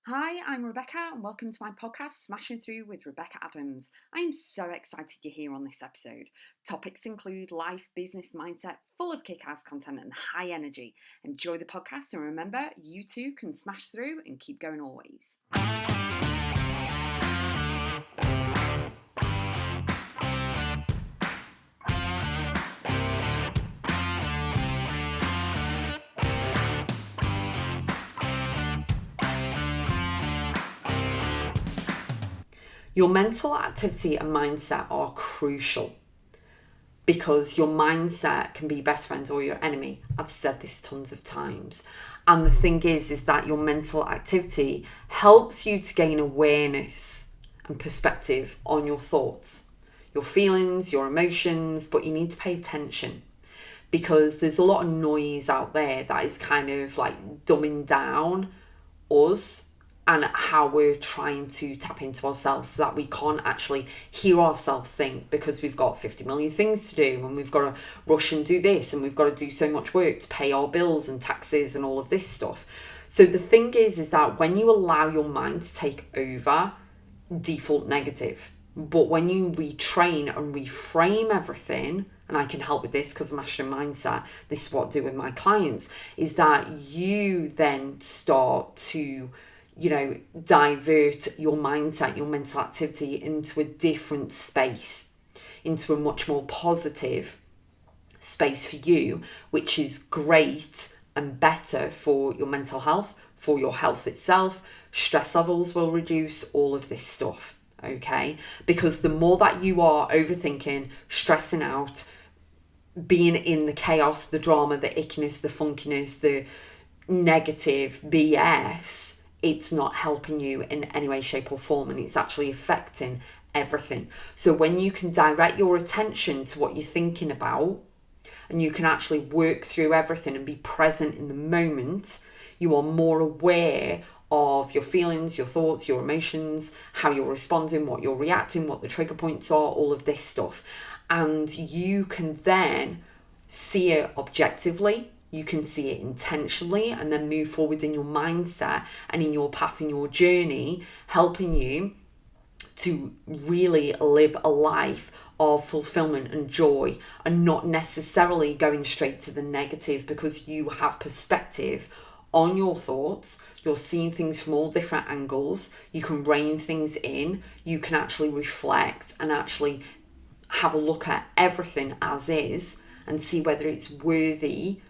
Hi, I'm Rebecca, and welcome to my podcast, Smashing Through with Rebecca.x. I am so excited you're here on this episode. Topics include life, business, mindset, full of kick-ass content and high energy. Enjoy the podcast, and remember, you too can smash through and keep going always. Your mental activity and mindset are crucial because your mindset can be best friend or your enemy. I've said this tons of times. And the thing is that your mental activity helps you to gain awareness and perspective on your thoughts, your feelings, your emotions, but you need to pay attention because there's a lot of noise out there that is kind of like dumbing down us and how we're trying to tap into ourselves so that we can't actually hear ourselves think because we've got 50 million things to do and we've got to rush and do this and we've got to do so much work to pay our bills and taxes and all of this stuff. So the thing is that when you allow your mind to take over, default negative. But when you retrain and reframe everything, and I can help with this because I'm mastering mindset, this is what I do with my clients, is that you then start to divert your mindset, your mental activity into a different space, into a much more positive space for you, which is great and better for your mental health, for your health itself. Stress levels will reduce, all of this stuff, okay? Because the more that you are overthinking, stressing out, being in the chaos, the drama, the ickiness, the funkiness, the negative BS, it's not helping you in any way, shape or form, and it's actually affecting everything. So when you can direct your attention to what you're thinking about and you can actually work through everything and be present in the moment, you are more aware of your feelings, your thoughts, your emotions, how you're responding, what you're reacting, what the trigger points are, all of this stuff. And you can then see it objectively. You can see it intentionally and then move forward in your mindset and in your path, in your journey, helping you to really live a life of fulfillment and joy and not necessarily going straight to the negative because you have perspective on your thoughts. You're seeing things from all different angles. You can rein things in. You can actually reflect and actually have a look at everything as is and see whether it's worthy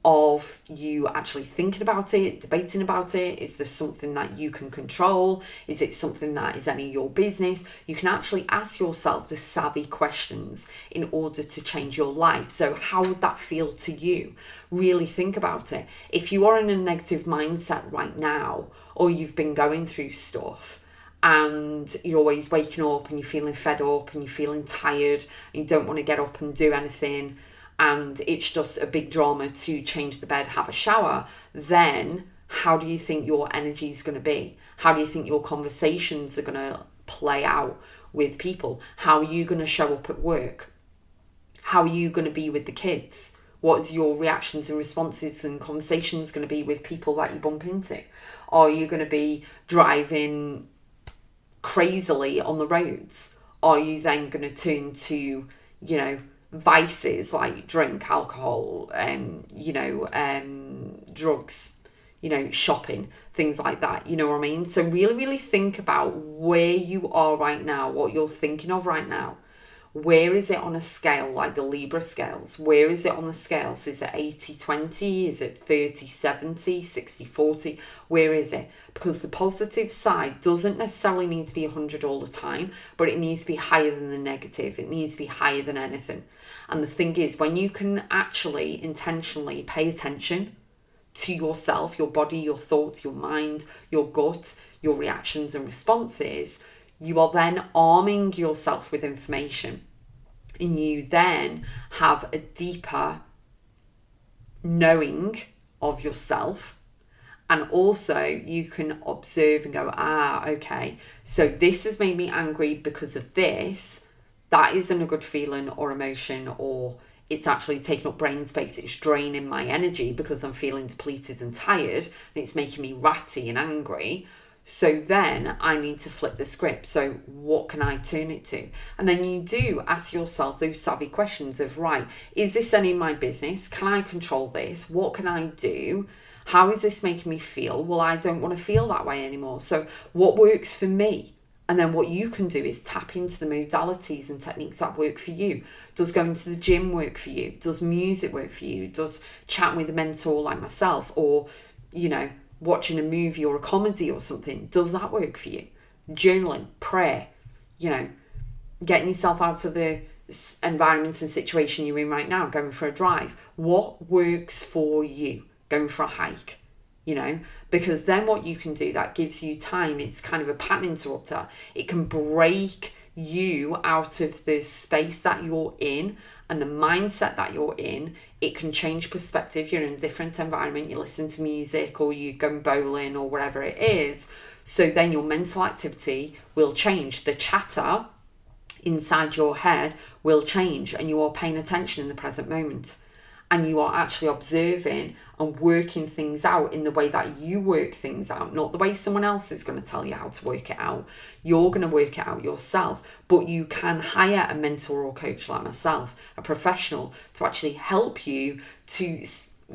of you actually thinking about it, debating about it. Is there something that you can control? Is it something that is any of your business? You can actually ask yourself the savvy questions in order to change your life. So how would that feel to you? Really think about it. If you are in a negative mindset right now, or you've been going through stuff and you're always waking up and you're feeling fed up and you're feeling tired and you don't want to get up and do anything, and it's just a big drama to change the bed, have a shower, then how do you think your energy is going to be? How do you think your conversations are going to play out with people? How are you going to show up at work? How are you going to be with the kids? What is your reactions and responses and conversations going to be with people that you bump into? Are you going to be driving crazily on the roads? Are you then going to turn to, vices like drink, alcohol, drugs, shopping, things like that, you know what I mean? So really think about where you are right now, what you're thinking of right now. Where is it on a scale like the Libra scales? Where is it on the scales? Is it 80-20? Is it 30-70, 60-40? Where is it? Because the positive side doesn't necessarily need to be 100 all the time, but it needs to be higher than the negative. It needs to be higher than anything. And the thing is, when you can actually intentionally pay attention to yourself, your body, your thoughts, your mind, your gut, your reactions and responses, you are then arming yourself with information, and you then have a deeper knowing of yourself. And also you can observe and go, okay, so this has made me angry because of this. That isn't a good feeling or emotion, or it's actually taking up brain space. It's draining my energy because I'm feeling depleted and tired, and it's making me ratty and angry. So then I need to flip the script. So what can I turn it to? And then you do ask yourself those savvy questions of, right, is this any of my business? Can I control this? What can I do? How is this making me feel? Well, I don't want to feel that way anymore. So what works for me? And then what you can do is tap into the modalities and techniques that work for you. Does going to the gym work for you? Does music work for you? Does chatting with a mentor like myself, or, watching a movie or a comedy or something, does that work for you? Journaling, prayer, getting yourself out of the environment and situation you're in right now, going for a drive. What works for you? Going for a hike, because then what you can do, that gives you time. It's kind of a pattern interrupter. It can break you out of the space that you're in and the mindset that you're in. It can change perspective. You're in a different environment, you listen to music or you go bowling or whatever it is. So then your mental activity will change. The chatter inside your head will change, and you are paying attention in the present moment. And you are actually observing and working things out in the way that you work things out, not the way someone else is going to tell you how to work it out. You're going to work it out yourself, but you can hire a mentor or coach like myself, a professional, to actually help you to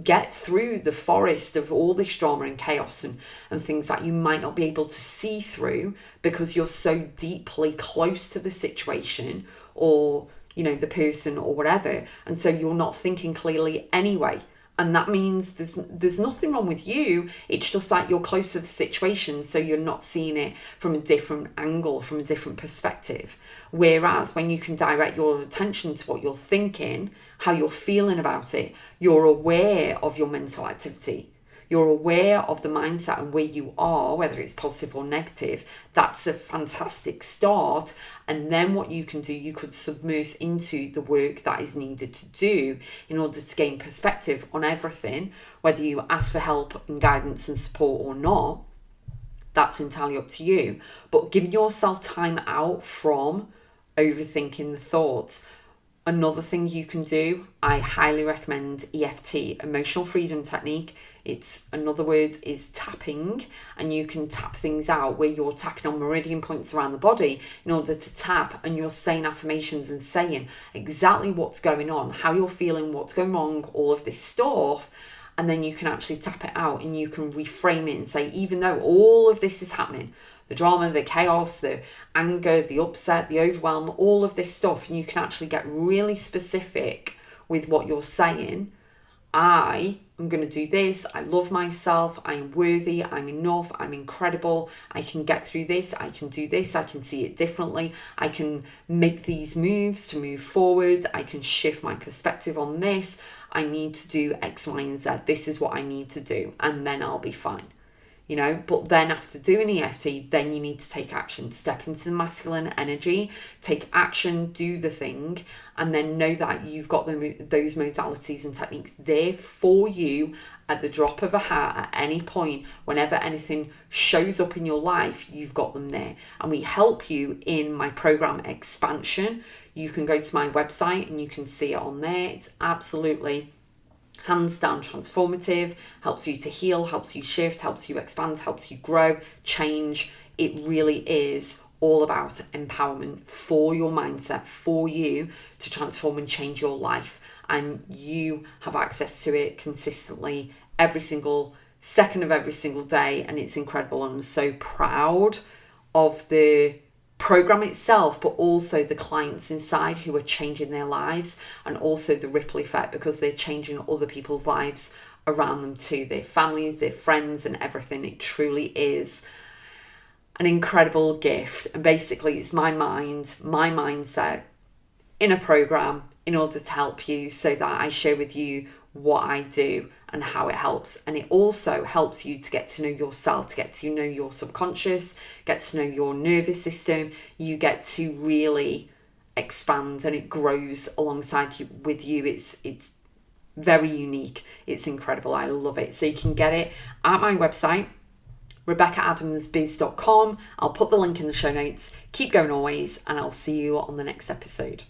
get through the forest of all this drama and chaos and things that you might not be able to see through because you're so deeply close to the situation or the person or whatever, and so you're not thinking clearly anyway. And that means there's nothing wrong with you. It's just that you're close to the situation, so you're not seeing it from a different angle, from a different perspective. Whereas when you can direct your attention to what you're thinking, how you're feeling about it, you're aware of your mental activity. You're aware of the mindset and where you are, whether it's positive or negative. That's a fantastic start. And then what you can do, you could submerge into the work that is needed to do in order to gain perspective on everything, whether you ask for help and guidance and support or not. That's entirely up to you. But giving yourself time out from overthinking the thoughts. Another thing you can do, I highly recommend EFT, Emotional Freedom Technique. It's another word is tapping, and you can tap things out where you're tapping on meridian points around the body in order to tap, and you're saying affirmations and saying exactly what's going on, how you're feeling, what's going wrong, all of this stuff. And then you can actually tap it out and you can reframe it and say, even though all of this is happening, the drama, the chaos, the anger, the upset, the overwhelm, all of this stuff, and you can actually get really specific with what you're saying. I am going to do this. I love myself. I am worthy. I'm enough. I'm incredible. I can get through this. I can do this. I can see it differently. I can make these moves to move forward. I can shift my perspective on this. I need to do X, Y, and Z. This is what I need to do, and then I'll be fine. But then after doing EFT, then you need to take action, step into the masculine energy, take action, do the thing, and then know that you've got those modalities and techniques there for you at the drop of a hat at any point. Whenever anything shows up in your life, you've got them there. And we help you in my program Expansion. You can go to my website and you can see it on there. It's absolutely hands down transformative, helps you to heal, helps you shift, helps you expand, helps you grow, change. It really is all about empowerment for your mindset, for you to transform and change your life. And you have access to it consistently every single second of every single day. And it's incredible. I'm so proud of the program itself, but also the clients inside who are changing their lives, and also the ripple effect because they're changing other people's lives around them too, their families, their friends, and everything. It truly is an incredible gift. And basically it's my mindset in a program in order to help you, so that I share with you what I do and how it helps. And it also helps you to get to know yourself, to get to know your subconscious, get to know your nervous system. You get to really expand, and it grows alongside you with you. It's very unique. It's incredible. I love it. So you can get it at my website, Rebecca.x.biz.com. I'll put the link in the show notes. Keep going always, and I'll see you on the next episode.